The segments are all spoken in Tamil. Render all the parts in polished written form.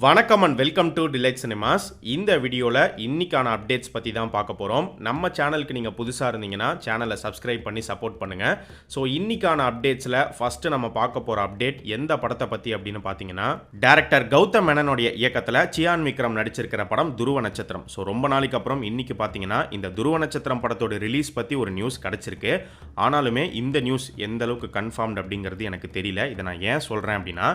வணக்கம் and welcome to delight cinemas. இந்த வீடியோவில் இன்னைக்கான அப்டேட்ஸ் பற்றி தான் பார்க்க போகிறோம். நம்ம சேனலுக்கு நீங்கள் புதுசாக இருந்தீங்கன்னா சேனலை சப்ஸ்கிரைப் பண்ணி சப்போர்ட் பண்ணுங்கள். ஸோ இன்னைக்கான அப்டேட்ஸில் ஃபஸ்ட்டு நம்ம பார்க்க போகிற அப்டேட் எந்த படத்தை பற்றி அப்படின்னு பார்த்தீங்கன்னா, டைரக்டர் கௌதம் மேனனுடைய இயக்கத்தில் சியான் விக்ரம் நடிச்சிருக்கிற படம் துருவ நட்சத்திரம். ஸோ ரொம்ப நாளைக்கு அப்புறம் இன்னைக்கு பார்த்தீங்கன்னா இந்த துருவ நட்சத்திரம் படத்தோட ரிலீஸ் பற்றி ஒரு நியூஸ் கிடச்சிருக்கு. ஆனாலுமே இந்த நியூஸ் எந்த அளவுக்கு கன்ஃபார்ம்டு அப்படிங்கிறது எனக்கு தெரியல. இதை நான் ஏன் சொல்கிறேன் அப்படின்னா,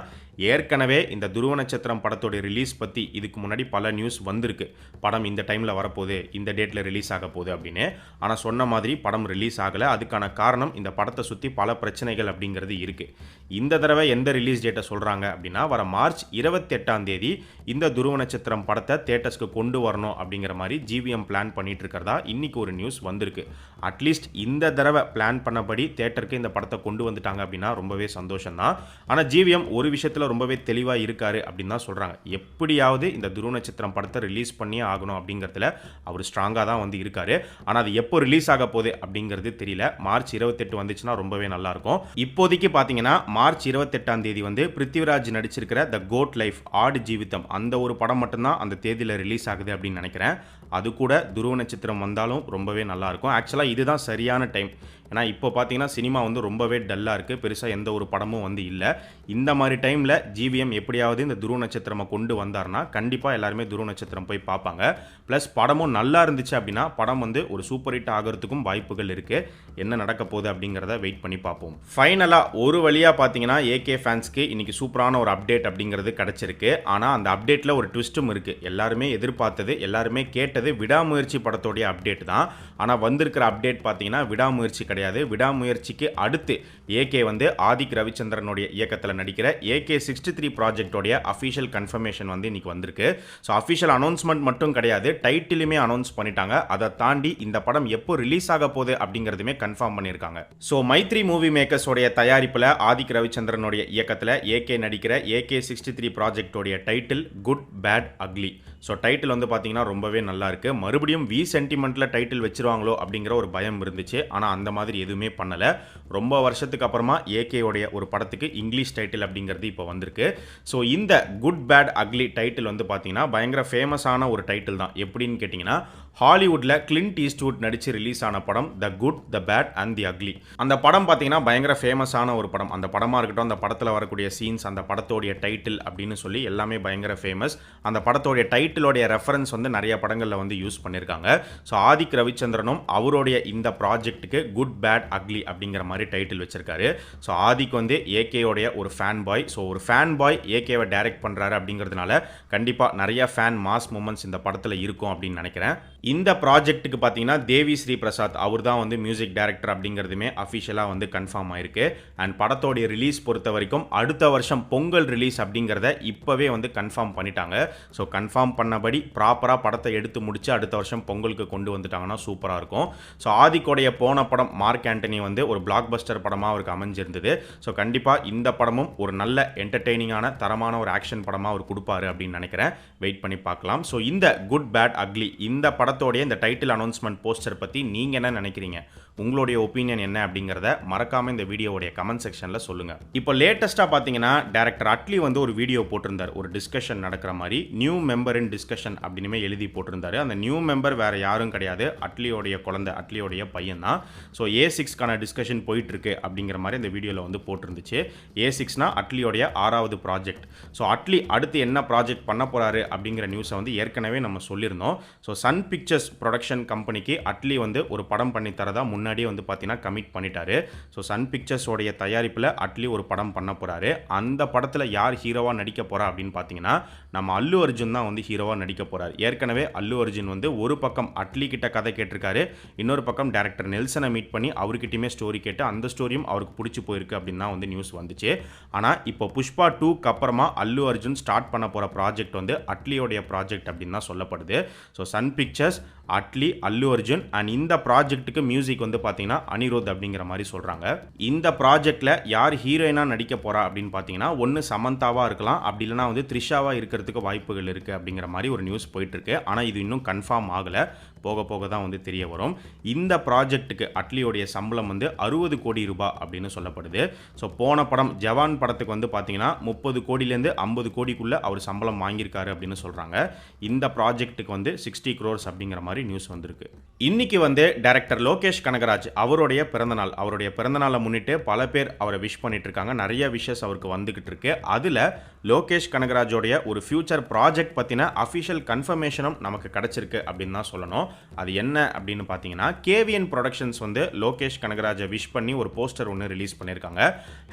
ஏற்கனவே இந்த துருவ நட்சத்திரம் படத்தோட ரிலீஸ் பற்றி இதுக்கு முன்னாடி பல நியூஸ் வந்திருக்கு. படம் இந்த டைமில் வரப்போகுது, இந்த டேட்டில் ரிலீஸ் ஆக போகுது அப்படின்னு. ஆனால் சொன்ன மாதிரி படம் ரிலீஸ் ஆகலை. அதுக்கான காரணம் இந்த படத்தை சுற்றி பல பிரச்சனைகள் அப்படிங்கிறது இருக்குது. இந்த தடவை எந்த ரிலீஸ் டேட்டை சொல்கிறாங்க அப்படின்னா, வர மார்ச் 28 இந்த துருவ நட்சத்திரம் படத்தை தேட்டர்ஸ்க்கு கொண்டு வரணும் அப்படிங்கிற மாதிரி ஜிவிஎம் பிளான் பண்ணிட்டு இருக்கிறதா இன்னைக்கு ஒரு நியூஸ் வந்திருக்கு. அட்லீஸ்ட் இந்த தடவை பிளான் பண்ணபடி தேட்டருக்கு இந்த படத்தை கொண்டு வந்துட்டாங்க அப்படின்னா ரொம்பவே சந்தோஷம் தான். ஆனால் ஜிவிஎம் ஒரு விஷயத்தில் ரொம்பவே தெளிவாக இருக்காரு அப்படின்னு தான் சொல்கிறாங்க. எப்படியாவது இந்த துருவ நட்சத்திரம் படத்தை ரிலீஸ் பண்ணியே ஆகணும் அப்படிங்கிறதுல அவர் ஸ்ட்ராங்காக தான் வந்து இருக்காரு. ஆனால் அது எப்போ ரிலீஸ் ஆக போகுது அப்படிங்கிறது தெரியல. மார்ச் 28 வந்துச்சுன்னா ரொம்பவே நல்லாயிருக்கும். இப்போதைக்கு பார்த்தீங்கன்னா மார்ச் 28 வந்து பிருத்திவிராஜ் நடிச்சிருக்கிற த கோட் லைஃப் ஆடு ஜீவிதம் அந்த ஒரு படம் மட்டும்தான் அந்த தேதியில் ரிலீஸ் ஆகுது அப்படின்னு நினைக்கிறேன். அது கூட துருவ நட்சத்திரம் வந்தாலும் ரொம்பவே நல்லாயிருக்கும். ஆக்சுவலாக இதுதான் சரியான டைம். ஏன்னா இப்போ பார்த்தீங்கன்னா சினிமா வந்து ரொம்பவே டல்லாக இருக்குது. பெருசாக எந்த ஒரு படமும் வந்து இல்லை. இந்த மாதிரி டைமில் ஜிவிஎம் எப்படியாவது இந்த துருவ நட்சத்திரமை கொண்டு வந்தார்னா கண்டிப்பாக எல்லாருமே துருவ நட்சத்திரம் போய் பார்ப்பாங்க. ப்ளஸ் படமும் நல்லா இருந்துச்சு அப்படின்னா படம் வந்து ஒரு சூப்பர் ஹிட் ஆகிறதுக்கும் வாய்ப்புகள் இருக்குது. என்ன நடக்க போகுது அப்படிங்கிறத வெயிட் பண்ணி பார்ப்போம். ஃபைனலாக ஒரு வழியாக பார்த்தீங்கன்னா ஏகே ஃபேன்ஸ்க்கு இன்றைக்கி சூப்பரான ஒரு அப்டேட் அப்படிங்கிறது கிடச்சிருக்கு. ஆனால் அந்த அப்டேட்டில் ஒரு ட்விஸ்ட்டும் இருக்குது. எல்லாருமே எதிர்பார்த்தது, எல்லாருமே கேட்டது விடாமுயற்சி படத்தோடைய அப்டேட் தான். ஆனால் வந்திருக்கிற அப்டேட் பார்த்தீங்கன்னா விடாமுயற்சி கிடையாது. விடாமுயற்சிக்கு அடுத்து ஏகே வந்து ஆதிக் ரவிச்சந்திரனுடைய இயக்கத்தில் நடிக்கிற AK63 ப்ராஜெக்டோடைய அஃபிஷியல் கன்ஃபர்மேஷன் வந்து இன்னைக்கு வந்திருக்கு. ஸோ அஃபிஷியல் அனௌன்ஸ்மெண்ட் மட்டும் கிடையாது, டைட்டிலுமே அனௌன்ஸ் பண்ணிட்டாங்க. அதை தாண்டி இந்த படம் எப்போ ரிலீஸ் ஆக போகுது அப்படிங்கிறதுமே கன்ஃபார்ம் பண்ணியிருக்காங்க. ஸோ மைத்ரி மூவி மேக்கர்ஸோடைய தயாரிப்பில் ஆதிக் ரவிச்சந்திரனுடைய இயக்கத்தில் ஏகே நடிக்கிற AK63 ப்ராஜெக்டோடைய title good bad ugly. So title வந்து பார்த்தீங்கன்னா ரொம்பவே நல்லா இருக்கு. மறுபடியும் வி சென்டிமெண்ட்டில் டைட்டில் வச்சிருவாங்களோ அப்படிங்கிற ஒரு பயம் இருந்துச்சு. ஆனால் அந்த மாதிரி எதுவுமே பண்ணலை. ரொம்ப வருஷத்துக்கு அப்புறமா ஏகேயோடைய ஒரு படத்துக்கு இங்கிலீஷ் டைட்டில் அப்படிங்கிறது இப்போ வந்திருக்கு. ஸோ இந்த குட் பேட் அக்லி டைட்டில் வந்து பார்த்தீங்கன்னா பயங்கர ஃபேமஸான ஒரு டைட்டில் தான். எப்படின்னு கேட்டிங்கன்னா, ஹாலிவுட்டில் கிளின்ட் ஈஸ்ட்வுட் நடித்து ரிலீஸ் ஆன படம் the good the bad and the ugly. அந்த படம் பார்த்தீங்கன்னா பயங்கர ஃபேமஸான ஒரு படம். அந்த படமாக இருக்கட்டும், அந்த படத்தில் வரக்கூடிய சீன்ஸ், அந்த படத்தோடைய டைட்டில் அப்படின்னு சொல்லி எல்லாமே பயங்கர ஃபேமஸ். அந்த படத்தோடைய டைட்டிலோடைய ரெஃபரன்ஸ் வந்து நிறைய படங்களில் வந்து யூஸ் பண்ணியிருக்காங்க. ஸோ ஆதிக் ரவிச்சந்திரனும் அவருடைய இந்த ப்ராஜெக்ட்டுக்கு குட் பேட் அக்லி அப்படிங்கிற மாதிரி டைட்டில் வச்சிருக்காரு. ஸோ ஆதிக் வந்து ஏகேயோடைய ஒரு ஃபேன் பாய். ஸோ ஒரு ஃபேன் பாய் ஏகேவை டைரக்ட் பண்ணுறாரு அப்படிங்கிறதுனால கண்டிப்பாக நிறைய ஃபேன் மாஸ் மூமெண்ட்ஸ் இந்த படத்தில் இருக்கும் அப்படின்னு நினைக்கிறேன். இந்த ப்ராஜெக்ட்டுக்கு பார்த்தீங்கன்னா தேவி ஸ்ரீ பிரசாத் அவர் தான் வந்து மியூசிக் டைரக்டர் அப்படிங்கிறதுமே அஃபிஷியலாக வந்து கன்ஃபார்ம் ஆயிருக்கு. அண்ட் படத்தோடைய ரிலீஸ் பொறுத்த வரைக்கும் அடுத்த வருஷம் பொங்கல் ரிலீஸ் அப்படிங்கிறத இப்போவே வந்து கன்ஃபார்ம் பண்ணிட்டாங்க. ஸோ கன்ஃபார்ம் பண்ணபடி ப்ராப்பராக படத்தை எடுத்து முடிச்சு அடுத்த வருஷம் பொங்கலுக்கு கொண்டு வந்துட்டாங்கன்னா சூப்பராக இருக்கும். ஸோ ஆதிக்கோடைய போன படம் மார்க் ஆண்டனி வந்து ஒரு பிளாக் பஸ்டர் படமாக அவருக்கு அமைஞ்சிருந்தது. ஸோ கண்டிப்பாக இந்த படமும் ஒரு நல்ல என்டர்டெய்னிங்கான தரமான ஒரு ஆக்ஷன் படமாக அவர் கொடுப்பாரு அப்படின்னு நினைக்கிறேன். வெயிட் பண்ணி பார்க்கலாம். ஸோ இந்த குட் பேட் அக்லி இந்த படத்தோடைய இந்த டைட்டில் அனௌன்ஸ்மெண்ட் போஸ்டர் பற்றி நீங்கள் என்ன நினைக்கிறீங்க? உங்களுடைய ஒப்பீனியன் என்ன அப்படிங்கிறத மறக்காம இந்த வீடியோவுடைய கமெண்ட் செக்ஷனில் சொல்லுங்கள். இப்போ லேட்டஸ்ட்டாக பார்த்தீங்கன்னா டைரக்டர் அட்லி வந்து ஒரு வீடியோ போட்டிருந்தார். ஒரு டிஸ்கஷன் நடக்கிற மாதிரி நியூ மெம்பர் இன் டிஸ்கஷன் அப்படின்னு எழுதி போட்டிருந்தாரு. அந்த நியூ மெம்பர் வேறு யாரும் கிடையாது, அட்லியோடைய குழந்தை, அட்லியோடைய பையன் தான். ஸோ A6க்கான டிஸ்கஷன் போயிட்டு இருக்கு அப்படிங்கிற மாதிரி இந்த வீடியோவில் வந்து போட்டிருந்துச்சு. A6னா அட்லியோடைய 6வது ப்ராஜெக்ட். ஸோ அட்லி அடுத்து என்ன ப்ராஜெக்ட் பண்ண போகிறாரு அப்படிங்கிற நியூஸை வந்து ஏற்கனவே நம்ம சொல்லியிருந்தோம். ஸோ சன் பிக்சர்ஸ் ப்ரொடக்ஷன் கம்பெனிக்கு அட்லி வந்து ஒரு படம் பண்ணி தரதா முன்னாடியே வந்து பார்த்தீங்கன்னா கமிட் பண்ணிட்டாரு. ஸோ சன் பிக்சர்ஸோடைய தயாரிப்பில் அட்லி ஒரு படம் பண்ண போகிறாரு. அந்த படத்தில் யார் ஹீரோவாக நடிக்க போகிறா அப்படின்னு பார்த்தீங்கன்னா, நம்ம அல்லு அர்ஜுன் தான் வந்து ஹீரோவாக நடிக்க போகிறார். ஏற்கனவே அல்லு அர்ஜுன் வந்து ஒரு பக்கம் அட்லி கிட்ட கதை கேட்டிருக்காரு, இன்னொரு பக்கம் டைரக்டர் நெல்சனை மீட் பண்ணி அவர்கிட்டயுமே ஸ்டோரி கேட்டு அந்த ஸ்டோரியும் அவருக்கு பிடிச்சி போயிருக்கு அப்படின்னு தான் வந்து நியூஸ் வந்துச்சு. ஆனால் இப்போ புஷ்பா 2க்கு அப்புறமா அல்லு அர்ஜுன் ஸ்டார்ட் பண்ண போகிற ப்ராஜெக்ட் வந்து அட்லியோடைய ப்ராஜெக்ட் அப்படின்னு தான் சொல்லப்படுது. So Sun Pictures Atlee, Allu Arjun and இந்த ப்ராஜெக்ட்டுக்கு மியூசிக் வந்து பார்த்தீங்கன்னா அனிருத் அப்படிங்கிற மாதிரி சொல்கிறாங்க. இந்த ப்ராஜெக்டில் யார் ஹீரோயினாக நடிக்க போகிறா அப்படின்னு பார்த்தீங்கன்னா ஒன்று சமந்தாவாக இருக்கலாம், அப்படி இல்லைனா வந்து த்ரிஷாவாக இருக்கிறதுக்கு வாய்ப்புகள் இருக்குது அப்படிங்கிற மாதிரி ஒரு நியூஸ் போயிட்டுருக்கு. ஆனால் இது இன்னும் கன்ஃபார்ம் ஆகலை, போக போக தான் வந்து தெரிய வரும். இந்த ப்ராஜெக்ட்டுக்கு அட்லியோடைய சம்பளம் வந்து 60 கோடி ரூபாய் அப்படின்னு சொல்லப்படுது. ஸோ போன படம் ஜவான் படத்துக்கு வந்து பார்த்தீங்கன்னா 30 கோடியிலேருந்து 50 கோடிக்குள்ளே அவர் சம்பளம் வாங்கியிருக்காரு அப்படின்னு சொல்கிறாங்க. இந்த ப்ராஜெக்ட்டுக்கு வந்து 60 crores அப்படிங்கிற மாதிரி நியூஸ் வந்திருக்கு. இன்னைக்கு வந்து டைரக்டர் லோகேஷ் கனகராஜ் அவருடைய பிறந்தநாள். அவருடைய பிறந்தநாளை முன்னிட்டு பல பேர் அவரை விஷ் பண்ணிட்டு இருக்காங்க. நிறைய விஷஸ் அவருக்கு வந்துகிட்டு இருக்கு. அதில் லோகேஷ் கனகராஜோடைய ஒரு ஃபியூச்சர் ப்ராஜெக்ட் பற்றின அஃபிஷியல் கன்ஃபர்மேஷனும் நமக்கு கிடச்சிருக்கு அப்படின்னு தான் சொல்லணும். அது என்ன அப்படின்னு பார்த்தீங்கன்னா கேவிஎன் ப்ரொடக்ஷன்ஸ் வந்து லோகேஷ் கனகராஜை விஷ் பண்ணி ஒரு போஸ்டர் ஒன்று ரிலீஸ் பண்ணியிருக்காங்க.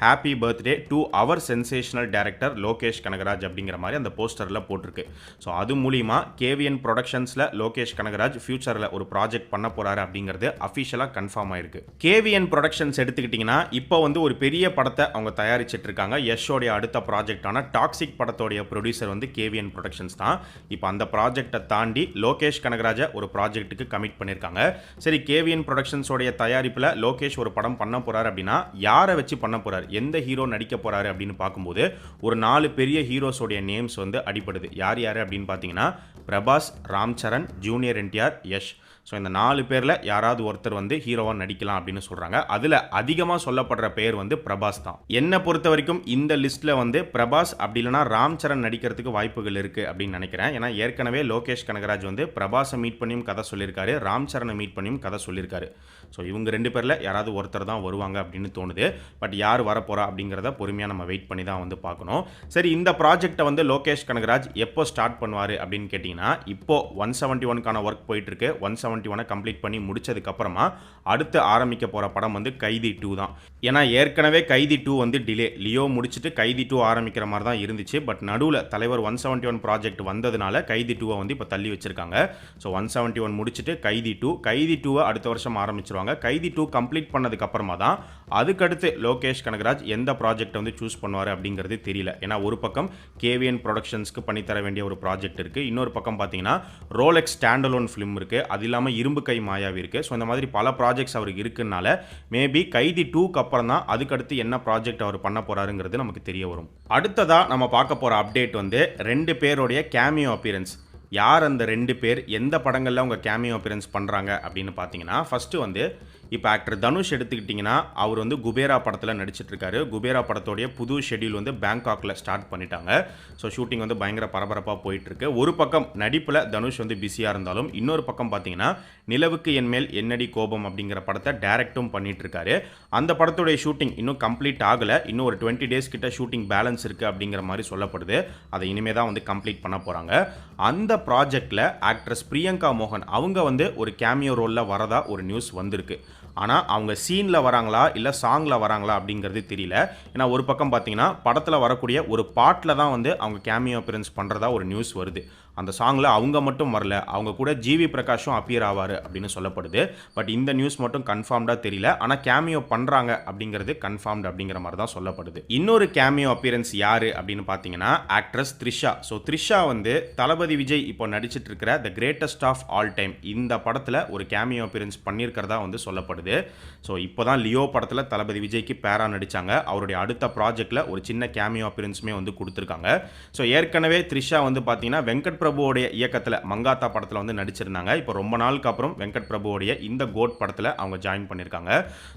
Happy birthday to our sensational director Lokesh Kanagaraj அப்படிங்கிற மாதிரி அந்த போஸ்டரில் போட்டிருக்கு. ஸோ அது மூலிமா கேவிஎன் ப்ரொடக்ஷன்ஸில் லோகேஷ் கனகராஜ் ஃபியூச்சரில் ஒரு ப்ராஜெக்ட் பண்ண போகிறாரு அப்படிங்கிறது அஃபிஷியலாக கன்ஃபார்ம் ஆயிருக்கு. கேவிஎன் ப்ரொடக்ஷன்ஸ் எடுத்துக்கிட்டிங்கன்னா இப்போ வந்து ஒரு பெரிய படத்தை அவங்க தயாரிச்சிட்டு இருக்காங்க. யஷோடைய அடுத்த ப்ராஜெக்டான டாக்ஸிக் படத்தோடைய ப்ரொடியூசர் வந்து கேவிஎன் ப்ரொடக்ஷன்ஸ் தான். இப்போ அந்த ப்ராஜெக்டை தாண்டி லோகேஷ் கனகராஜை ஒரு ப்ராஜெக்ட்டுக்கு கமிட் பண்ணியிருக்காங்க. சரி, கேவிஎன் ப்ரொடக்ஷன்ஸோடைய தயாரிப்பில் லோகேஷ் ஒரு படம் பண்ண போறாரு அப்படின்னா யாரை வச்சு பண்ண போறாரு, எந்த ஹீரோ நடிக்க போறாரு அப்படின்னு பார்க்கும்போது ஒரு 4 பெரிய ஹீரோஸோடைய நேம்ஸ் வந்து அடிப்படுது. யார் யார் அப்படின்னு பார்த்தீங்கன்னா பிரபாஸ், ராம் சரண், ஜூனியர் என்டிஆர், யஷ். ஸோ இந்த 4 பேரில் யாராவது ஒருத்தர் வந்து ஹீரோவாக நடிக்கலாம் அப்படின்னு சொல்கிறாங்க. அதில் அதிகமாக சொல்லப்படுற பேர் வந்து பிரபாஸ் தான். என்னை பொறுத்த வரைக்கும் இந்த லிஸ்ட்டில் வந்து பிரபாஸ் அப்படி இல்லைனா ராம் சரண் நடிக்கிறதுக்கு வாய்ப்புகள் இருக்குது அப்படின்னு நினைக்கிறேன். ஏன்னா ஏற்கனவே லோகேஷ் கனகராஜ் வந்து பிரபாஸை மீட் பண்ணியும் கதை சொல்லியிருக்காரு, ராம் சரணை மீட் பண்ணியும் கதை சொல்லியிருக்காரு. ஸோ இவங்க 2 பேரில் யாராவது ஒருத்தர் தான் வருவாங்க அப்படின்னு தோணுது. பட் யார் வரப்போகிறா அப்படிங்கிறத பொறுமையாக நம்ம வெயிட் பண்ணி தான் வந்து பார்க்கணும். சரி, இந்த ப்ராஜெக்டை வந்து லோகேஷ் கனகராஜ் எப்போ ஸ்டார்ட் பண்ணுவார் அப்படின்னு கேட்டிங்கன்னா இப்போ 171க்கான ஒர்க் போயிட்டுருக்கு. 171 கம்ப்ளீட் பண்ணி முடிச்சதுக்கப்புறமா அடுத்து ஆரம்பிக்க போகிற படம் வந்து கைதி 2 தான். ஏன்னா ஏற்கனவே கைதி 2 வந்து டிலே, லியோ முடிச்சுட்டு கைதி 2 ஆரம்பிக்கிற மாதிரி தான் இருந்துச்சு. பட் நடுவில் தலைவர் 171 ப்ராஜெக்ட் வந்ததுனால கைதி 2 வந்து இப்போ தள்ளி வச்சிருக்காங்க. ஸோ 171 முடிச்சுட்டு கைதி 2 அடுத்த வருஷம் ஆரம்பிச்சிருவாங்க. கைதி 2 கம்ப்ளீட் பண்ணதுக்கு அப்புறமா தான் அதுக்கடுத்து லோகேஷ் கனகராஜ் எந்த ப்ராஜெக்ட் வந்து சூஸ் பண்ணுவார் அப்படிங்கிறது தெரியல. ஏன்னா ஒரு பக்கம் கேவிஎன் ப்ரொடக்ஷன்ஸ்க்கு பண்ணித்தர வேண்டிய ஒரு ப்ராஜெக்ட் இருக்குது, இன்னொரு பக்கம் பார்த்தீங்கன்னா ரோலெக்ஸ் ஸ்டாண்டலோன் ஃபிலிம் இருக்குது, அது இல்லாமல் இரும்பு கை மாயாவி இருக்குது. ஸோ இந்த மாதிரி பல ப்ராஜெக்ட்ஸ் அவருக்கு இருக்குனால மேபி கைதி 2க்கு அப்புறம் தான் அதுக்கடுத்து என்ன ப்ராஜெக்ட் அவர் பண்ண போகிறாருங்கிறது நமக்கு தெரிய வரும். அடுத்ததாக நம்ம பார்க்க போகிற அப்டேட் வந்து 2 பேருடைய கேமியோ அப்பியரன்ஸ். யார் அந்த 2 பேர், எந்த படங்களில் அவங்க கேமியோ அப்பியரன்ஸ் பண்ணுறாங்க அப்படின்னு பார்த்தீங்கன்னா ஃபஸ்ட்டு வந்து இப்போ ஆக்டர் தனுஷ் எடுத்துக்கிட்டிங்கன்னா அவர் வந்து குபேரா படத்தில் நடிச்சிட்ருக்காரு. குபேரா படத்தோடைய புது ஷெடியூல் வந்து பேங்காக்கில் ஸ்டார்ட் பண்ணிட்டாங்க. ஸோ ஷூட்டிங் வந்து பயங்கர பரபரப்பாக போயிட்டுருக்கு. ஒரு பக்கம் நடிப்பில் தனுஷ் வந்து பிஸியாக இருந்தாலும் இன்னொரு பக்கம் பார்த்தீங்கன்னா நிலவுக்கு என்மேல் என்னடி கோபம் அப்படிங்கிற படத்தை டைரக்டும் பண்ணிகிட்ருக்காரு. அந்த படத்துடைய ஷூட்டிங் இன்னும் கம்ப்ளீட் ஆகலை, இன்னும் ஒரு 20 days கிட்ட ஷூட்டிங் பேலன்ஸ் இருக்குது அப்படிங்கிற மாதிரி சொல்லப்படுது. அதை இனிமேல் தான் வந்து கம்ப்ளீட் பண்ண போகிறாங்க. அந்த ப்ராஜெக்டில் ஆக்ட்ரஸ் பிரியங்கா மோகன் அவங்க வந்து ஒரு கேமியோ ரோலில் வரதா ஒரு நியூஸ் வந்திருக்கு. ஆனால் அவங்க சீனில் வராங்களா இல்லை சாங்கில் வராங்களா அப்படிங்கிறது தெரியல. ஏன்னா ஒரு பக்கம் பார்த்தீங்கன்னா படத்தில் வரக்கூடிய ஒரு பாட்டில் தான் வந்து அவங்க கேமியோ அப்பியரன்ஸ் பண்ணுறதா ஒரு நியூஸ் வருது. அந்த சாங்கில் அவங்க மட்டும் வரல, அவங்க கூட ஜிவி பிரகாஷும் அப்பியர் ஆவார் அப்படின்னு சொல்லப்படுது. பட் இந்த நியூஸ் மட்டும் கன்ஃபார்ம்டாக தெரியல. ஆனால் கேமியோ பண்ணுறாங்க அப்படிங்கிறது கன்ஃபார்ம்டு அப்படிங்கிற மாதிரி தான் சொல்லப்படுது. இன்னொரு கேமியோ அப்பியரன்ஸ் யார் அப்படின்னு பார்த்தீங்கன்னா ஆக்ட்ரஸ் த்ரிஷா. ஸோ த்ரிஷா வந்து தளபதி விஜய் இப்போ நடிச்சிட்டு இருக்கிற the greatest of all time இந்த படத்தில் ஒரு கேமியோ அப்பியரன்ஸ் பண்ணியிருக்கிறதா வந்து சொல்லப்படுது. ஸோ இப்போ தான் லியோ படத்தில் தளபதி விஜய்க்கு பேரா நடித்தாங்க. அவருடைய அடுத்த ப்ராஜெக்டில் ஒரு சின்ன கேமியோ அப்பியரன்ஸுமே வந்து கொடுத்துருக்காங்க. ஸோ ஏற்கனவே த்ரிஷா வந்து பார்த்தீங்கன்னா வெங்கட் பிரபுவோடைய இயக்கத்தில் மங்காத்தா படத்தில் வந்து நடிச்சிருந்தாங்க. இப்போ ரொம்ப நாளுக்கு அப்புறம் வெங்கட் பிரபுவோடைய இந்த கோட் படத்தில் அவங்க ஜாயின் பண்ணியிருக்காங்க.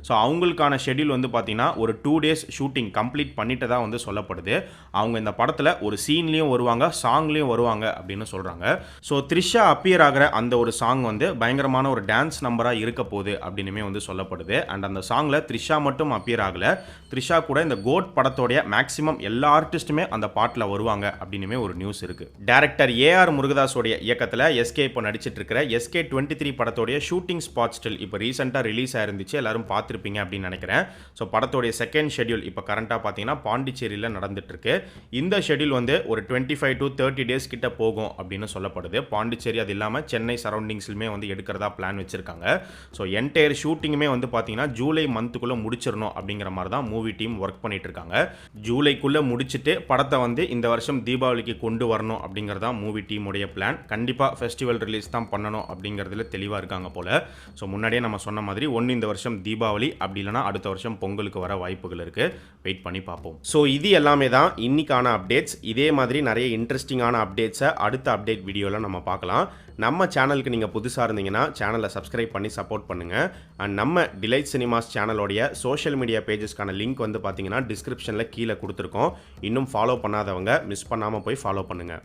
ஸோ அவங்களுக்கான ஷெடியூல் வந்து பார்த்தீங்கன்னா ஒரு 2 days ஷூட்டிங் கம்ப்ளீட் பண்ணிட்டு தான் வந்து சொல்லப்படுது. அவங்க இந்த படத்தில் ஒரு சீன்லேயும் வருவாங்க, சாங்லேயும் வருவாங்க அப்படின்னு சொல்கிறாங்க. ஸோ த்ரிஷா அப்பியர் ஆகிற அந்த ஒரு சாங் வந்து பயங்கரமான ஒரு டான்ஸ் நம்பராக இருக்க போகுது அப்படின்னுமே வந்து சொல்லப்படுது. அண்ட் அந்த சாங்கில் த்ரிஷா மட்டும் அப்பியர் ஆகலை, த்ரிஷா கூட இந்த கோட் படத்தோடைய மேக்ஸிமம் எல்லா ஆர்டிஸ்ட்டுமே அந்த பாட்டில் வருவாங்க அப்படின்னுமே ஒரு நியூஸ் இருக்குது. டைரக்டர் ஏஆர் முருகதாஸோடைய இயக்கத்தில் எஸ்கே இப்போ நடிச்சிட்டு இருக்கிற எஸ்கே 23 படத்தோடைய ஷூட்டிங் ஸ்பாட் ஸ்டில் இப்போ ரீசெண்டாக ரிலீஸ் ஆயிருந்துச்சு, எல்லாரும் பார்த்துருப்பீங்க அப்படின்னு நினைக்கிறேன். ஸோ படத்தோடைய செகண்ட் ஷெடியூல் இப்போ கரண்ட்டாக பார்த்தீங்கன்னா பாண்டிச்சேரியில் நடந்துட்டு இருக்கு. இந்த ஷெடியூல் வந்து ஒரு 25 to 30 days கிட்ட போகும் அப்படின்னு சொல்லப்படுது. பாண்டிச்சேரி அது இல்லாமல் சென்னை சரௌண்டிங்ஸ்லுமே வந்து எடுக்கிறதா பிளான் வச்சிருக்காங்க. ஸோ என்டையர் ஷூட்டிங்குமே வந்து பார்த்தீங்கன்னா ஜூலை மந்த்துக்குள்ளே முடிச்சிடணும் அப்படிங்கிற மாதிரி தான் மூவி டீம் ஒர்க் பண்ணிட்டு இருக்காங்க. ஜூலைக்குள்ளே முடிச்சுட்டு படத்தை வந்து இந்த வருஷம் தீபாவளிக்கு கொண்டு வரணும் அப்படிங்கிறதா மூவி டீமுடைய பிளான். கண்டிப்பாக ஃபெஸ்டிவல் ரிலீஸ் தான் பண்ணணும் அப்படிங்கிறதுல தெளிவாக இருக்காங்க போல். ஸோ முன்னாடியே நம்ம சொன்ன மாதிரி ஒன்று இந்த வருஷம் தீபாவளி, அப்படி இல்லைனா அடுத்த வருஷம் பொங்கலுக்கு வர வாய்ப்புகள் இருக்குது. வெயிட் பண்ணி பார்ப்போம். ஸோ இது எல்லாமே தான் இன்னைக்கான அப்டேட்ஸ். இதே மாதிரி நிறைய இன்ட்ரெஸ்டிங்கான அப்டேட்ஸை அடுத்த அப்டேட் வீடியோவில் நம்ம பார்க்கலாம். நம்ம சேனலுக்கு நீங்கள் புதுசாக இருந்தீங்கன்னா சேனலை சப்ஸ்கிரைப் பண்ணி சப்போர்ட் பண்ணுங்கள். அண்ட் நம்ம டிலைட் சினிமாஸ் சேனலோடைய சோஷியல் மீடியா பேஜஸ்க்கான லிங்க் வந்து பார்த்தீங்கன்னா டிஸ்கிரிப்ஷனில் கீழே கொடுத்துருக்கோம். இன்னும் ஃபாலோ பண்ணாதவங்க மிஸ் பண்ணாமல் போய் ஃபாலோ பண்ணுங்கள்.